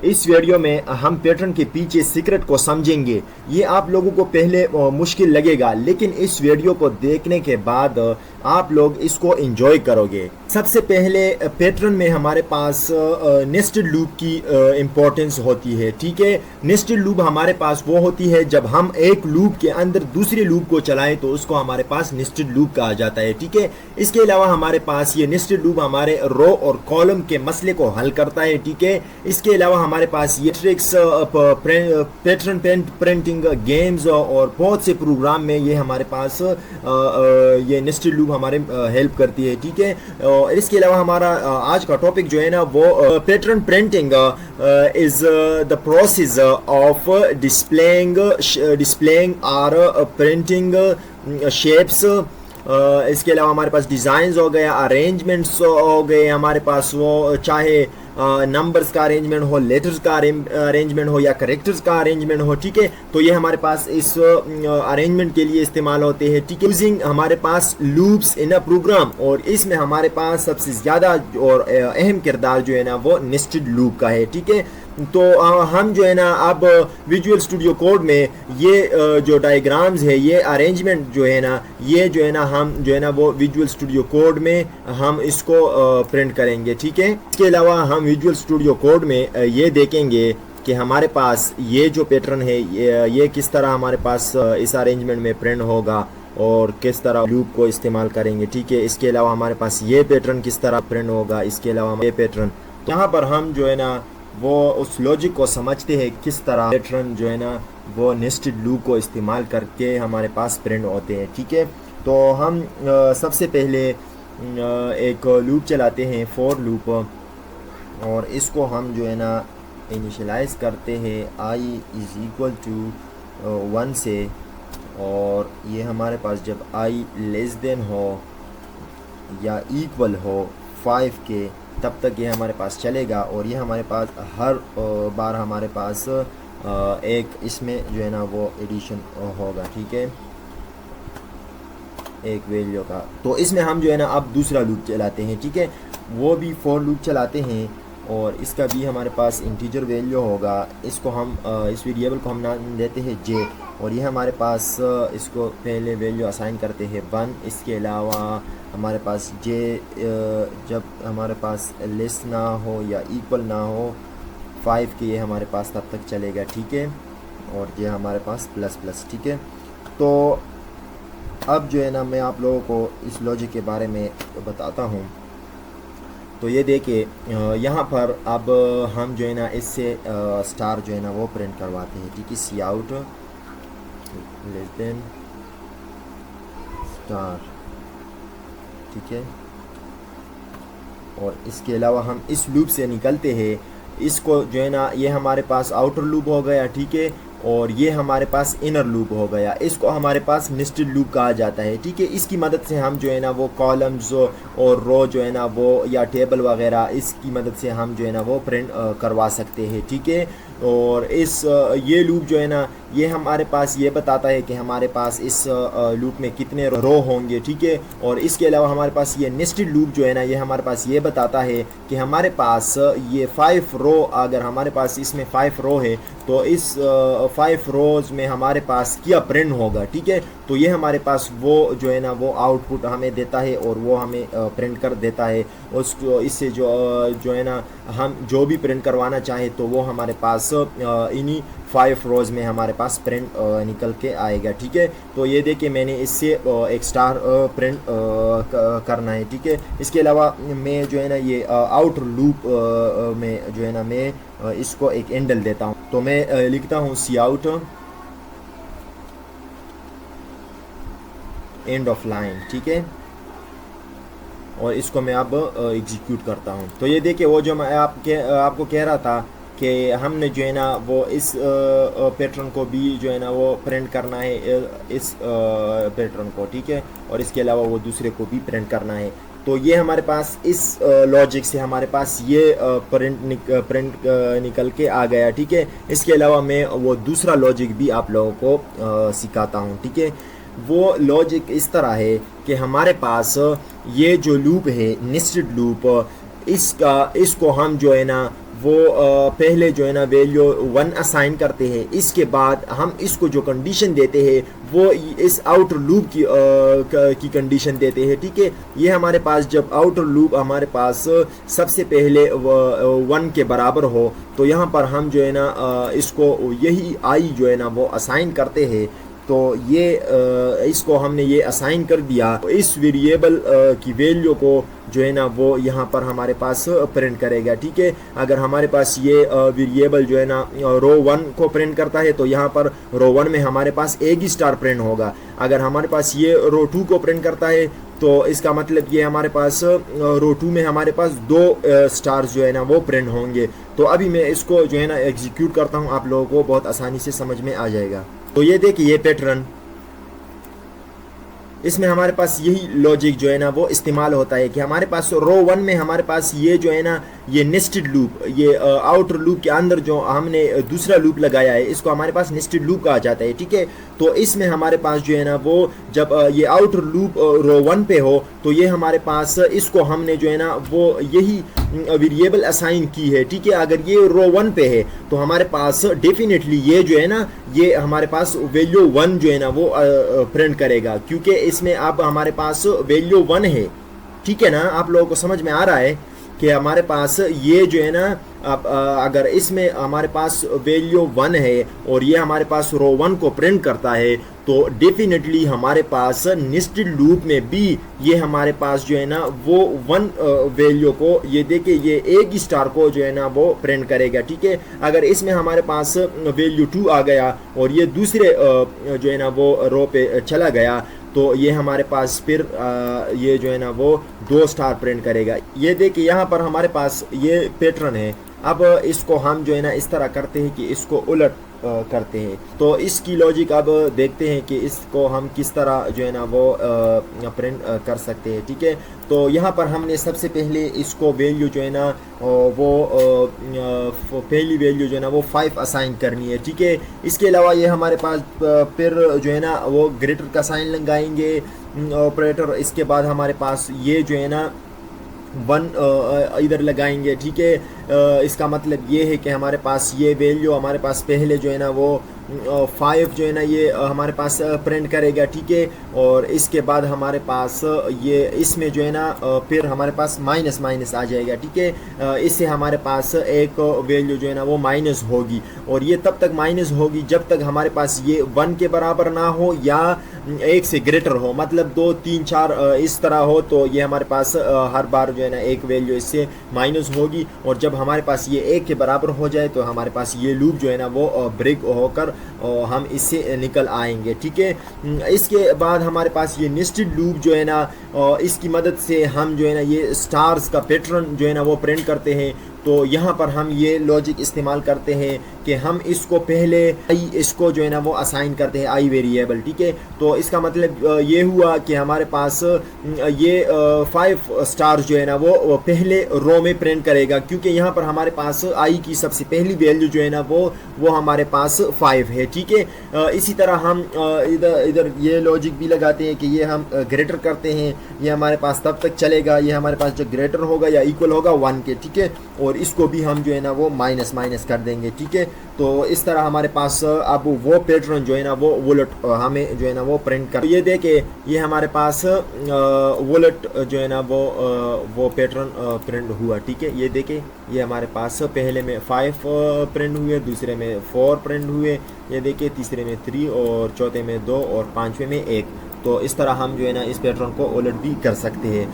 इस वीडियो में हम पैटर्न के पीछे सीक्रेट को समझेंगे। ये आप लोगों को पहले मुश्किल लगेगा, लेकिन इस वीडियो को देखने के बाद आप लोग इसको एंजॉय करोगे। सबसे पहले पैटर्न में हमारे पास नेस्टेड लूप की इम्पोर्टेंस होती है। ठीक है, नेस्टेड लूप हमारे पास वो होती है जब हम एक लूप के अंदर दूसरे लूप को चलाएं तो उसको हमारे पास नेस्टेड लूप कहा जाता है। ठीक है, इसके अलावा हमारे पास ये नेस्टेड लूप हमारे रो और कॉलम के मसले को हल करता है। ठीक है, इसके अलावा हमारे पास ये ट्रिक्स, पैटर्न प्रिंटिंग, गेम्स और बहुत से प्रोग्राम में ये हमारे पास ये नेस्टेड लूप हमारे हेल्प करती है। ठीक है, और इसके अलावा हमारा आज का टॉपिक जो है ना वो pattern printing is the process of displaying और प्रिंटिंग शेप्स। इसके अलावा हमारे पास डिज़ाइंस हो गया, अरेंजमेंट्स हो गए हमारे पास, वो चाहे नंबर्स का अरेंजमेंट हो, लेटर्स का अरेंजमेंट हो या करेक्टर्स का अरेंजमेंट हो। ठीक है, तो ये हमारे पास इस अरेंजमेंट के लिए इस्तेमाल होते हैं। ठीक है, यूजिंग हमारे पास लूप्स इन अ प्रोग्राम, और इसमें हमारे पास सबसे ज़्यादा और अहम किरदार जो है ना वो नेस्टेड लूप का है। ठीक है, तो हम जो है ना अब विजुअल स्टूडियो कोड में ये जो डायग्राम्स है, ये अरेंजमेंट जो है ना, ये जो है ना हम जो है ना वो विजुअल स्टूडियो कोड में हम इसको प्रिंट करेंगे। ठीक है, इसके अलावा हम विजुअल स्टूडियो कोड में ये देखेंगे कि हमारे पास ये जो पैटर्न है ये किस तरह हमारे पास इस अरेंजमेंट में प्रिंट होगा और किस तरह लूप को इस्तेमाल करेंगे। ठीक है, इसके अलावा हमारे पास ये पैटर्न किस तरह प्रिंट होगा, इसके अलावा ये पैटर्न, यहाँ पर हम जो है ना वो उस लॉजिक को समझते हैं किस तरह पैटर्न जो है ना वो नेस्टेड लूप को इस्तेमाल करके हमारे पास प्रिंट होते हैं। ठीक है, तो हम सबसे पहले एक लूप चलाते हैं, फॉर लूप, और इसको हम जो है ना इनिशियलाइज करते हैं i इज़ इक्वल टू 1 से, और ये हमारे पास जब i लेस देन हो या इक्वल हो 5 के तब तक ये हमारे पास चलेगा। और ये हमारे पास हर बार हमारे पास एक इसमें जो है ना वो एडिशन होगा। ठीक है, एक वैल्यू का, तो इसमें हम जो है ना अब दूसरा लूप चलाते हैं। ठीक है, वो भी फॉर लूप चलाते हैं, और इसका भी हमारे पास इंटीजर वैल्यू होगा। इसको हम इस वेरिएबल को हम नाम देते हैं जे, और ये हमारे पास इसको पहले वैल्यू असाइन करते हैं 1। इसके अलावा हमारे पास जे जब हमारे पास लेस ना हो या इक्वल ना हो 5 के, ये हमारे पास तब तक चलेगा। ठीक है, और ये हमारे पास प्लस प्लस। ठीक है, तो अब जो है ना मैं आप लोगों को इस लॉजिक के बारे में बताता हूँ। तो ये देखिए, यहाँ पर अब हम जो है ना इससे स्टार जो है ना वो प्रिंट करवाते हैं। ठीक है, सी आउट लेस देन स्टार। ठीक है, और इसके अलावा हम इस लूप से निकलते हैं, इसको जो है ना ये हमारे पास आउटर लूप हो गया। ठीक है, और ये हमारे पास इनर लूप हो गया, इसको हमारे पास नेस्टेड लूप कहा जाता है। ठीक है, इसकी मदद से हम जो है ना वो कॉलम्स और रो जो है ना वो या टेबल वगैरह, इसकी मदद से हम जो है ना वो प्रिंट करवा सकते हैं। ठीक है, और इस ये लूप जो है ना ये हमारे पास ये बताता है कि हमारे पास इस लूप में कितने रो होंगे। ठीक है, और इसके अलावा हमारे पास ये नेस्टेड लूप जो है ना ये हमारे पास ये बताता है कि हमारे पास ये 5 रो, अगर हमारे पास इसमें 5 रो है तो इस 5 रोज में हमारे पास क्या प्रिंट होगा। ठीक है, तो ये हमारे पास वो जो है ना वो आउटपुट हमें देता है और वो हमें प्रिंट कर देता है। उसको इससे जो है ना हम जो भी प्रिंट करवाना चाहें तो वो हमारे पास इन्हीं 5 रोज में हमारे पास प्रिंट निकल के आएगा। ठीक है, तो ये देखिए मैंने इससे एक स्टार प्रिंट करना है। ठीक है, इसके अलावा मैं जो है ना ये आउटर लूप में जो है ना मैं इसको एक एंडल देता हूँ। तो मैं लिखता हूँ सी आउट एंड ऑफ लाइन। ठीक है, और इसको मैं अब एग्जीक्यूट करता हूँ। तो ये देखिए, वो जो मैं आपको कह रहा था कि हमने जो है ना वो इस पैटर्न को भी जो है ना वो प्रिंट करना है, इस पैटर्न को। ठीक है, और इसके अलावा वो दूसरे को भी प्रिंट करना है। तो ये हमारे पास इस लॉजिक से हमारे पास ये प्रिंट निकल के आ गया। ठीक है, इसके अलावा मैं वो दूसरा लॉजिक भी आप लोगों को सिखाता हूँ। ठीक है, वो लॉजिक इस तरह है कि हमारे पास ये जो लूप है नेस्टेड लूप, इसको हम जो है ना वो पहले जो है ना वैल्यू 1 असाइन करते हैं, इसके बाद हम इसको जो कंडीशन देते हैं वो इस आउटर लूप की कंडीशन देते हैं, ठीक है। ये हमारे पास जब आउटर लूप हमारे पास सबसे पहले 1 के बराबर हो तो यहाँ पर हम जो है ना इसको यही आई जो है ना वो असाइन करते हैं। तो ये इसको हमने ये असाइन कर दिया, तो इस वेरिएबल की वैल्यू को जो है ना वो यहाँ पर हमारे पास प्रिंट करेगा, ठीक है। अगर हमारे पास ये वेरिएबल जो है ना रो 1 को प्रिंट करता है तो यहाँ पर रो 1 में हमारे पास एक ही स्टार प्रिंट होगा। अगर हमारे पास ये रो 2 को प्रिंट करता है तो इसका मतलब ये हमारे पास रो 2 में हमारे पास 2 स्टार्स जो है ना वो प्रिंट होंगे। तो अभी मैं इसको जो है ना एग्जीक्यूट करता हूँ, आप लोगों को बहुत आसानी से समझ में आ जाएगा। तो ये देखिए ये पैटर्न, इसमें हमारे पास यही लॉजिक जो है ना वो इस्तेमाल होता है कि हमारे पास रो 1 में हमारे पास ये जो है ना ये नेस्टेड लूप, ये आउटर लूप के अंदर जो हमने दूसरा लूप लगाया है इसको हमारे पास नेस्टेड लूप कहा जाता है, ठीक है। तो इसमें हमारे पास जो है ना वो जब ये आउटर लूप रो 1 पे हो तो ये हमारे पास इसको हमने जो है ना वो यही वेरिएबल असाइन की है, ठीक है। अगर ये रो 1 पे है तो हमारे पास डेफिनेटली ये जो है ना ये हमारे पास वैल्यू 1 जो है ना वो प्रिंट करेगा, क्योंकि इसमें अब हमारे पास वैल्यू 1 है, ठीक है ना। आप लोगों को समझ में आ रहा है कि हमारे पास ये जो है ना अब अगर इसमें हमारे पास वैल्यू 1 है और ये हमारे पास रो 1 को प्रिंट करता है तो डेफिनेटली हमारे पास नेस्टेड लूप में भी ये हमारे पास जो है ना वो 1 वैल्यू को, ये देखिए ये एक ही स्टार को जो है ना वो प्रिंट करेगा, ठीक है। अगर इसमें हमारे पास वैल्यू 2 आ गया और ये दूसरे जो है ना वो रो पे चला गया तो ये हमारे पास फिर ये जो है ना वो 2 स्टार प्रिंट करेगा। ये देखिए यहाँ पर हमारे पास ये पैटर्न है। अब इसको हम जो है ना इस तरह करते हैं कि इसको उलट करते हैं। तो इसकी लॉजिक अब देखते हैं कि इसको हम किस तरह जो है ना वो प्रिंट कर सकते हैं, ठीक है। तो यहाँ पर हमने सबसे पहले इसको वैल्यू जो है ना वो पहली वैल्यू जो है ना वो 5 असाइन करनी है, ठीक है। इसके अलावा ये हमारे पास फिर जो है ना वो ग्रेटर का साइन लगाएंगे ऑपरेटर, इसके बाद हमारे पास ये जो है ना 1 इधर लगाएंगे, ठीक है। इसका मतलब ये है कि हमारे पास ये वैल्यू हमारे पास पहले जो है ना वो 5 जो है ना ये हमारे पास प्रिंट करेगा, ठीक है। और इसके बाद हमारे पास ये इसमें जो है ना फिर हमारे पास माइनस माइनस आ जाएगा, ठीक है। इससे हमारे पास एक वैल्यू जो है ना वो माइनस होगी और ये तब तक माइनस होगी जब तक हमारे पास ये 1 के बराबर ना हो या 1 से ग्रेटर हो, मतलब 2 3 4 इस तरह हो तो ये हमारे पास हर बार जो है ना एक वैल्यू इससे माइनस होगी। और जब हमारे पास ये 1 के बराबर हो जाए तो हमारे पास ये लूप जो है ना वो ब्रेक होकर हम इससे निकल आएंगे, ठीक है। इसके बाद हमारे पास ये नेस्टेड लूप जो है ना इसकी मदद से हम जो है ना ये स्टार्स का पैटर्न जो है ना वो प्रिंट करते हैं। तो यहाँ पर हम ये लॉजिक इस्तेमाल करते हैं कि हम इसको पहले आई इसको जो है ना वो असाइन करते हैं आई वेरिएबल, ठीक है। तो इसका मतलब ये हुआ कि हमारे पास ये 5 स्टार जो है ना वो पहले रो में प्रिंट करेगा, क्योंकि यहाँ पर हमारे पास आई की सबसे पहली वैल्यू जो है ना वो हमारे पास 5 है, ठीक है। इसी तरह हम इधर ये लॉजिक भी लगाते हैं कि ये हम ग्रेटर करते हैं, ये हमारे पास तब तक चलेगा, ये हमारे पास जो ग्रेटर होगा या इक्वल होगा 1 के, ठीक है। और इसको भी हम जो है ना वो माइनस माइनस कर देंगे, ठीक है। तो इस तरह हमारे पास अब वो पैटर्न जो है ना वो वोलेट हमें जो है ना वो प्रिंट कर, ये देखे ये हमारे पास वोलेट जो है ना वो पैटर्न प्रिंट हुआ, ठीक है। ये देखे ये हमारे पास पहले में 5 प्रिंट हुए, दूसरे में 4 प्रिंट हुए, ये देखे तीसरे में 3 और चौथे में 2 और पांचवें में 1। तो इस तरह हम जो है ना इस पैटर्न को वोलेट भी कर सकते हैं।